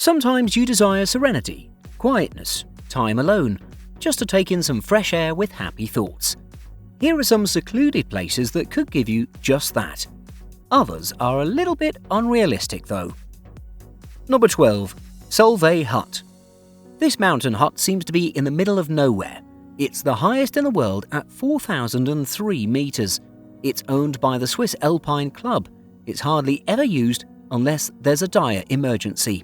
Sometimes you desire serenity, quietness, time alone, just to take in some fresh air with happy thoughts. Here are some secluded places that could give you just that. Others are a little bit unrealistic though. Number 12. Solvay Hut. This mountain hut seems to be in the middle of nowhere. It's the highest in the world at 4,003 meters. It's owned by the Swiss Alpine Club. It's hardly ever used unless there's a dire emergency.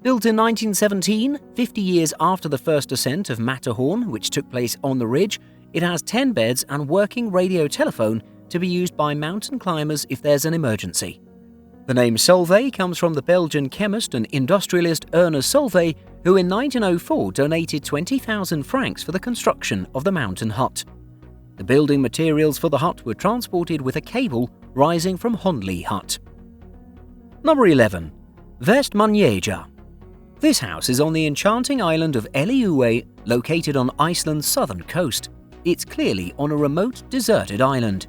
Built in 1917, 50 years after the first ascent of Matterhorn, which took place on the ridge, it has 10 beds and working radio telephone to be used by mountain climbers if there's an emergency. The name Solvay comes from the Belgian chemist and industrialist Ernest Solvay, who in 1904 donated 20,000 francs for the construction of the mountain hut. The building materials for the hut were transported with a cable rising from Honli Hut. Number 11. Vestmannaeyjar. This house is on the enchanting island of Eliue, located on Iceland's southern coast. It's clearly on a remote, deserted island.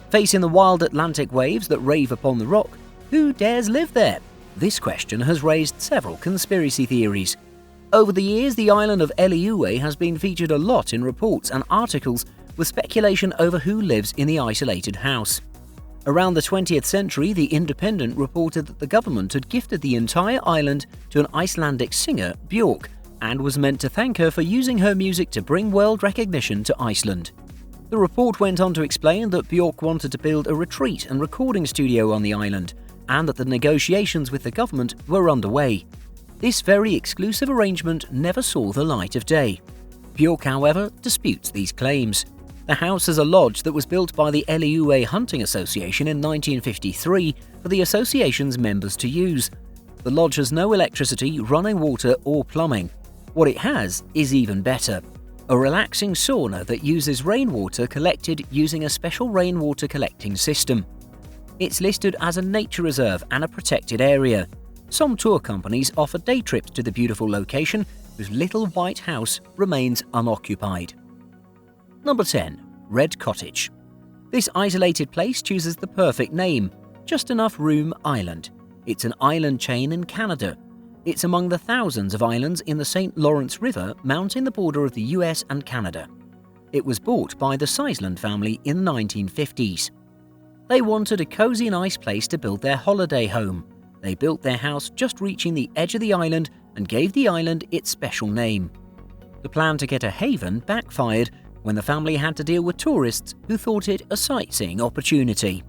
Facing the wild Atlantic waves that rave upon the rock, who dares live there? This question has raised several conspiracy theories. Over the years, the island of Eliue has been featured a lot in reports and articles with speculation over who lives in the isolated house. Around the 20th century, The Independent reported that the government had gifted the entire island to an Icelandic singer, Björk, and was meant to thank her for using her music to bring world recognition to Iceland. The report went on to explain that Björk wanted to build a retreat and recording studio on the island, and that the negotiations with the government were underway. This very exclusive arrangement never saw the light of day. Björk, however, disputes these claims. The house is a lodge that was built by the Eliue Hunting Association in 1953 for the association's members to use. The lodge has no electricity, running water or plumbing. What it has is even better. A relaxing sauna that uses rainwater collected using a special rainwater collecting system. It's listed as a nature reserve and a protected area. Some tour companies offer day trips to the beautiful location, whose little white house remains unoccupied. Number 10. Red Cottage. This isolated place chooses the perfect name, Just Enough Room Island. It's an island chain in Canada. It's among the thousands of islands in the St. Lawrence River mounting the border of the US and Canada. It was bought by the Sizeland family in the 1950s. They wanted a cozy, nice place to build their holiday home. They built their house just reaching the edge of the island and gave the island its special name. The plan to get a haven backfired when the family had to deal with tourists who thought it a sightseeing opportunity.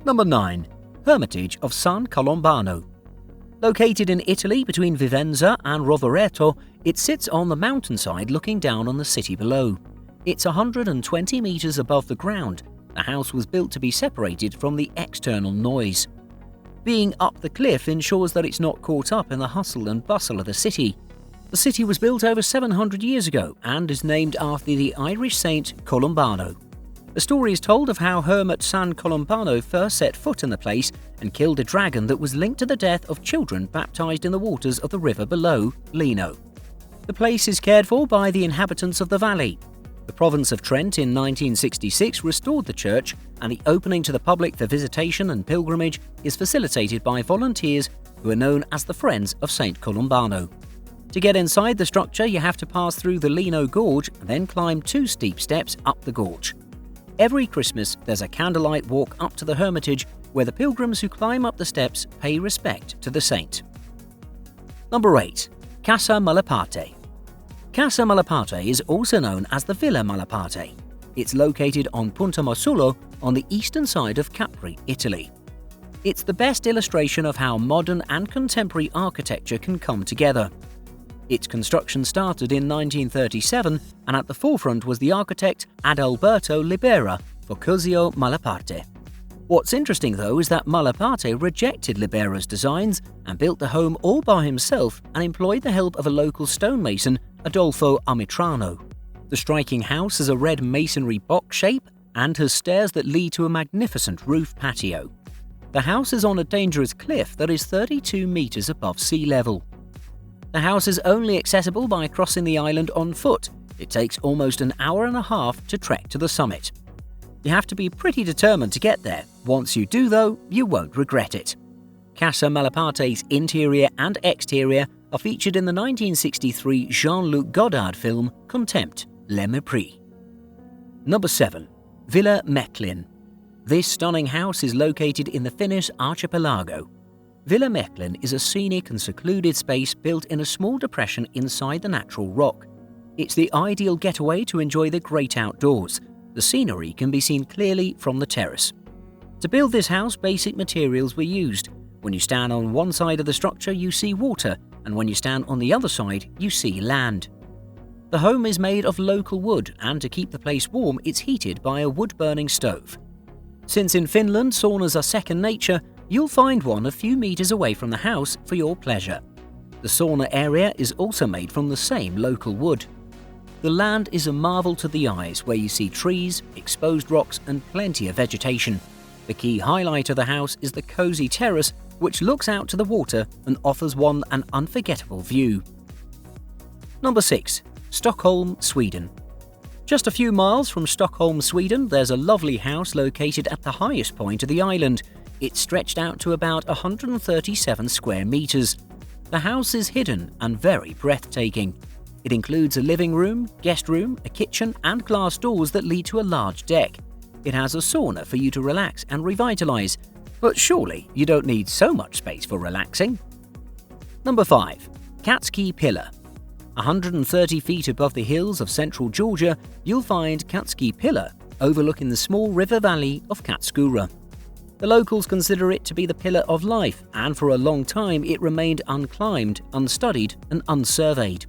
Number 9. Hermitage of San Colombano. Located in Italy between Vicenza and Rovereto, it sits on the mountainside looking down on the city below. It's 120 meters above the ground. The house was built to be separated from the external noise. Being up the cliff ensures that it's not caught up in the hustle and bustle of the city. The city was built over 700 years ago and is named after the Irish saint Colombano. The story is told of how Hermit San Colombano first set foot in the place and killed a dragon that was linked to the death of children baptized in the waters of the river below, Lino. The place is cared for by the inhabitants of the valley. The province of Trent in 1966 restored the church, and the opening to the public for visitation and pilgrimage is facilitated by volunteers who are known as the Friends of St. Colombano. To get inside the structure, you have to pass through the Lino Gorge and then climb 2 steep steps up the gorge. Every Christmas, there's a candlelight walk up to the Hermitage where the pilgrims who climb up the steps pay respect to the saint. Number 8. Casa Malapate. Casa Malapate is also known as the Villa Malapate. It's located on Punta Masullo on the eastern side of Capri, Italy. It's the best illustration of how modern and contemporary architecture can come together. Its construction started in 1937, and at the forefront was the architect Adalberto Libera for Cusio Malaparte. What's interesting though is that Malaparte rejected Libera's designs and built the home all by himself and employed the help of a local stonemason, Adolfo Amitrano. The striking house has a red masonry box shape and has stairs that lead to a magnificent roof patio. The house is on a dangerous cliff that is 32 meters above sea level. The house is only accessible by crossing the island on foot. It takes almost an hour and a half to trek to the summit. You have to be pretty determined to get there. Once you do though, you won't regret it. Casa Malapate's interior and exterior are featured in the 1963 Jean-Luc Godard film Contempt, Le Mépris. Number 7. Villa Metlin. This stunning house is located in the Finnish archipelago. Villa Metlin is a scenic and secluded space built in a small depression inside the natural rock. It's the ideal getaway to enjoy the great outdoors. The scenery can be seen clearly from the terrace. To build this house, basic materials were used. When you stand on one side of the structure, you see water, and when you stand on the other side, you see land. The home is made of local wood, and to keep the place warm, it's heated by a wood-burning stove. Since in Finland saunas are second nature, you'll find one a few meters away from the house for your pleasure. The sauna area is also made from the same local wood. The land is a marvel to the eyes, where you see trees, exposed rocks, and plenty of vegetation. The key highlight of the house is the cozy terrace, which looks out to the water and offers one an unforgettable view. Number 6. Stockholm, Sweden. Just a few miles from Stockholm, Sweden, there's a lovely house located at the highest point of the island. It's stretched out to about 137 square meters. The house is hidden and very breathtaking. It includes a living room, guest room, a kitchen, and glass doors that lead to a large deck. It has a sauna for you to relax and revitalize, but surely you don't need so much space for relaxing. Number 5. Kakheti Pillar. 130 feet above the hills of central Georgia, you'll find Kakheti Pillar, overlooking the small river valley of Katskura. The locals consider it to be the pillar of life, and for a long time it remained unclimbed, unstudied, and unsurveyed.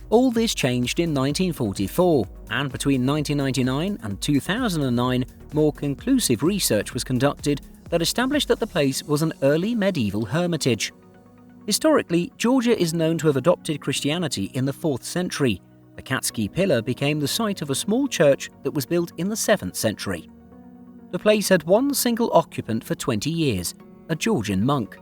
All this changed in 1944, and between 1999 and 2009, more conclusive research was conducted that established that the place was an early medieval hermitage. Historically, Georgia is known to have adopted Christianity in the 4th century. The Kakheti Pillar became the site of a small church that was built in the 7th century. The place had one single occupant for 20 years, a Georgian monk.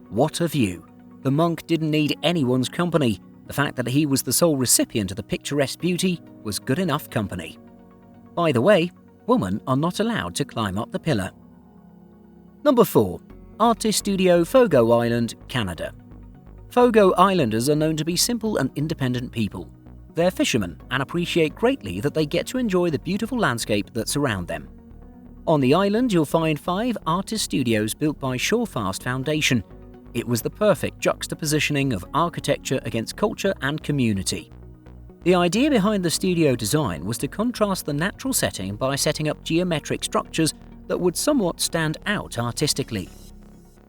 What a view! The monk didn't need anyone's company. The fact that he was the sole recipient of the picturesque beauty was good enough company. By the way, women are not allowed to climb up the pillar. Number 4. Artist Studio Fogo Island, Canada. Fogo Islanders are known to be simple and independent people. They're fishermen and appreciate greatly that they get to enjoy the beautiful landscape that surround them. On the island, you'll find 5 artist studios built by Shorefast Foundation. It was the perfect juxtapositioning of architecture against culture and community. The idea behind the studio design was to contrast the natural setting by setting up geometric structures that would somewhat stand out artistically.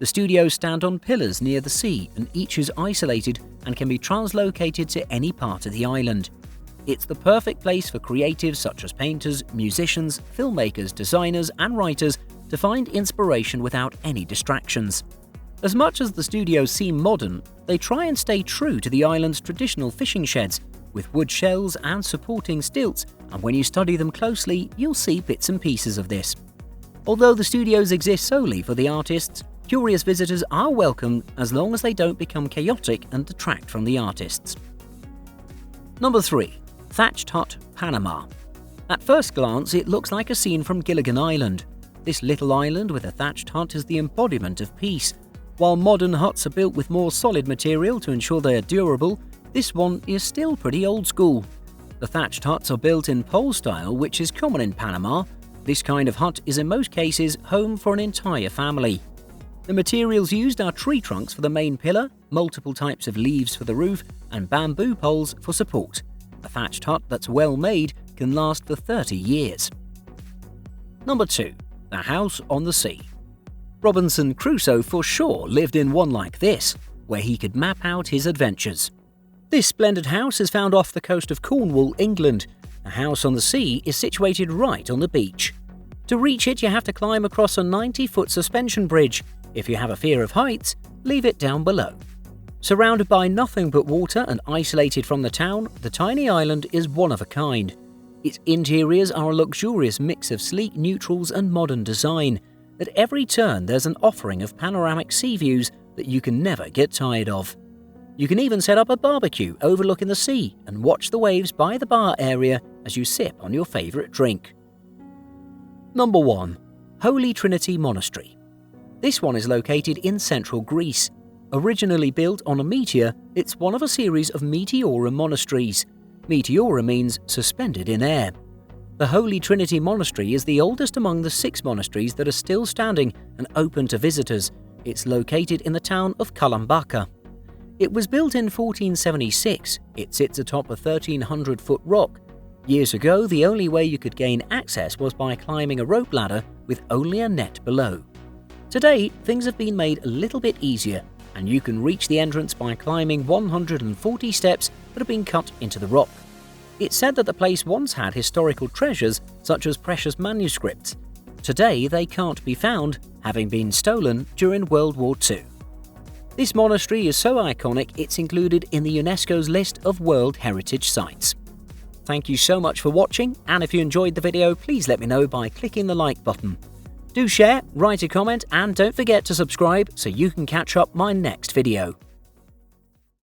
The studios stand on pillars near the sea, and each is isolated and can be translocated to any part of the island. It's the perfect place for creatives such as painters, musicians, filmmakers, designers, and writers to find inspiration without any distractions. As much as the studios seem modern, they try and stay true to the island's traditional fishing sheds, with wood shells and supporting stilts, and when you study them closely, you'll see bits and pieces of this. Although the studios exist solely for the artists, curious visitors are welcome as long as they don't become chaotic and detract from the artists. Number 3. Thatched Hut, Panama. At first glance, it looks like a scene from Gilligan Island. This little island with a thatched hut is the embodiment of peace. While modern huts are built with more solid material to ensure they are durable, this one is still pretty old school. The thatched huts are built in pole style, which is common in Panama. This kind of hut is in most cases home for an entire family. The materials used are tree trunks for the main pillar, multiple types of leaves for the roof, and bamboo poles for support. A thatched hut that's well made can last for 30 years. Number 2. The House on the Sea. Robinson Crusoe for sure lived in one like this, where he could map out his adventures. This splendid house is found off the coast of Cornwall, England. The house on the sea is situated right on the beach. To reach it, you have to climb across a 90-foot suspension bridge. If you have a fear of heights, leave it down below. Surrounded by nothing but water and isolated from the town, the tiny island is one of a kind. Its interiors are a luxurious mix of sleek neutrals and modern design. At every turn, there's an offering of panoramic sea views that you can never get tired of. You can even set up a barbecue overlooking the sea and watch the waves by the bar area as you sip on your favorite drink. Number 1. Holy Trinity Monastery. This one is located in central Greece. Originally built on a meteor, it's one of a series of Meteora monasteries. Meteora means suspended in air. The Holy Trinity Monastery is the oldest among the 6 monasteries that are still standing and open to visitors. It's located in the town of Kalambaka. It was built in 1476. It sits atop a 1,300-foot rock. Years ago, the only way you could gain access was by climbing a rope ladder with only a net below. Today, things have been made a little bit easier, and you can reach the entrance by climbing 140 steps that have been cut into the rock. It's said that the place once had historical treasures such as precious manuscripts. Today, they can't be found, having been stolen during World War II. This monastery is so iconic it's included in the UNESCO's list of World Heritage Sites. Thank you so much for watching, and if you enjoyed the video, please let me know by clicking the like button. Do share, write a comment, and don't forget to subscribe so you can catch up my next video.